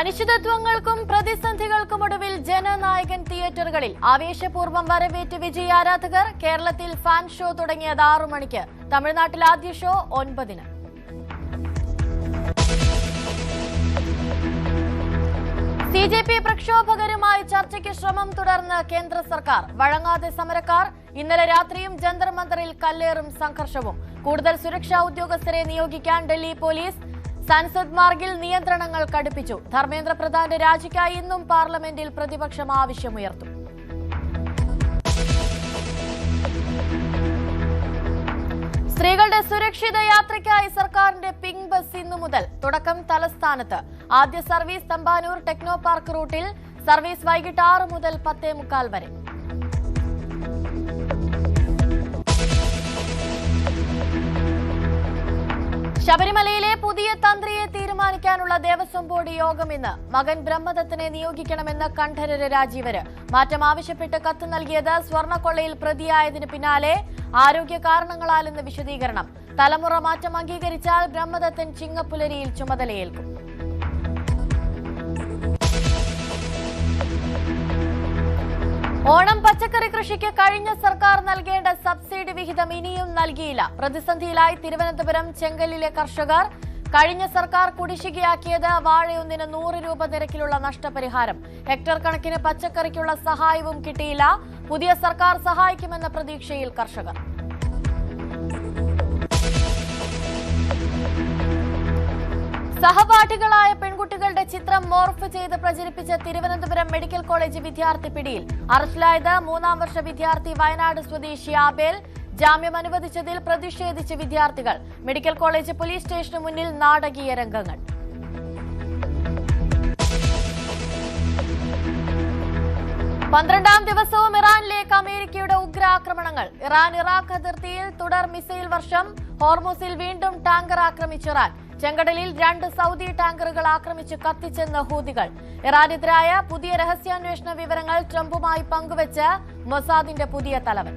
അനിശ്ചിതത്വങ്ങൾക്കും പ്രതിസന്ധികൾക്കുമൊടുവിൽ ജനനായകൻ തിയേറ്ററുകളിൽ ആവേശപൂർവ്വം വരവേറ്റ് വിജയ് ആരാധകർ. കേരളത്തിൽ ഫാൻ ഷോ തുടങ്ങിയത് 6 മണിക്ക്. തമിഴ്നാട്ടിൽ ആദ്യ ഷോ 9-ന്. CJP പ്രക്ഷോഭകരുമായി ചർച്ചയ്ക്ക് ശ്രമം തുടർന്ന് കേന്ദ്ര സർക്കാർ. വഴങ്ങാതെ സമരക്കാർ. ഇന്നലെ രാത്രിയും ജന്തർ മന്ദറിൽ കല്ലേറും സംഘർഷവും. കൂടുതൽ സുരക്ഷാ ഉദ്യോഗസ്ഥരെ നിയോഗിക്കാൻ ഡൽഹി പോലീസ്. സൻസദ് മാർഗിൽ നിയന്ത്രണങ്ങൾ കടുപ്പിച്ചു. ധർമ്മേന്ദ്ര പ്രധാന്റെ രാജിക്കായി ഇന്നും പാർലമെന്റിൽ പ്രതിപക്ഷം ആവശ്യമുയർത്തും. സ്ത്രീകളുടെ സുരക്ഷിത യാത്രയ്ക്കായി സർക്കാരിന്റെ പിങ്ക് ബസ് ഇന്നു മുതൽ. തുടക്കം തലസ്ഥാനത്ത്. ആദ്യ സർവീസ് തമ്പാനൂർ ടെക്നോ പാർക്ക് റൂട്ടിൽ. സർവീസ് വൈകിട്ട് 6 മുതൽ 10:45 വരെ. ശബരിമലയിലെ പുതിയ തന്ത്രിയെ തീരുമാനിക്കാനുള്ള ദേവസ്വം ബോർഡ് യോഗം ഇന്ന്. മകൻ ബ്രഹ്മദത്തിനെ നിയോഗിക്കണമെന്ന് കണ്ഠരര് രാജീവര്. മാറ്റം ആവശ്യപ്പെട്ട് കത്ത് നൽകിയത് സ്വർണ്ണക്കൊള്ളയിൽ പ്രതിയായതിന് പിന്നാലെ ആരോഗ്യ കാരണങ്ങളാലെന്ന് വിശദീകരണം. തലമുറ മാറ്റം അംഗീകരിച്ചാൽ ബ്രഹ്മദത്തൻ ചിങ്ങപ്പുലരിയിൽ ചുമതലയേൽക്കും. ഓണം പച്ചക്കറി കൃഷിക്ക് കഴിഞ്ഞ സർക്കാർ നൽകേണ്ട സബ്സിഡി വിഹിതം ഇനിയും നൽകിയില്ല. പ്രതിസന്ധിയിലായി തിരുവനന്തപുരം ചെങ്കലിലെ കർഷകർ. കഴിഞ്ഞ സർക്കാർ കുടിശ്ശികയാക്കിയത് വാഴയൊന്നിന് 100 രൂപ നിരക്കിലുള്ള നഷ്ടപരിഹാരം. ഹെക്ടർ കണക്കിന് പച്ചക്കറിക്കുള്ള സഹായവും കിട്ടിയില്ല. പുതിയ സർക്കാർ സഹായിക്കുമെന്ന പ്രതീക്ഷയിൽ കർഷകർ. സഹപാഠികളായ പെൺകുട്ടികളുടെ ചിത്രം മോർഫ് ചെയ്ത് പ്രചരിപ്പിച്ച തിരുവനന്തപുരം മെഡിക്കൽ കോളേജ് വിദ്യാർത്ഥി പിടിയിൽ. അറസ്റ്റിലായത് 3-ാം വർഷ വിദ്യാർത്ഥി വയനാട് സ്വദേശി ആബേൽ. ജാമ്യം അനുവദിച്ചതിൽ പ്രതിഷേധിച്ച് വിദ്യാർത്ഥികൾ. മെഡിക്കൽ കോളേജ് പോലീസ് സ്റ്റേഷന് മുന്നിൽ നാടകീയ രംഗങ്ങൾ. പന്ത്രണ്ടാം ദിവസവും ഇറാനിലേക്ക് അമേരിക്കയുടെ ഉഗ്രാക്രമണങ്ങൾ. ഇറാൻ ഇറാഖ് അതിർത്തിയിൽ തുടർ മിസൈൽ വർഷം. ഹോർമുസിൽ വീണ്ടും ടാങ്കർ ആക്രമിച്ച് ഇറാൻ. ചെങ്കടലിൽ 2 സൗദി ടാങ്കറുകൾ ആക്രമിച്ച് കത്തിച്ചെന്ന് ഹൂതികൾ. ഇറാനെതിരായ പുതിയ രഹസ്യാന്വേഷണ വിവരങ്ങൾ ട്രംപുമായി പങ്കുവച്ച് മൊസാദിന്റെ പുതിയ തലവൻ.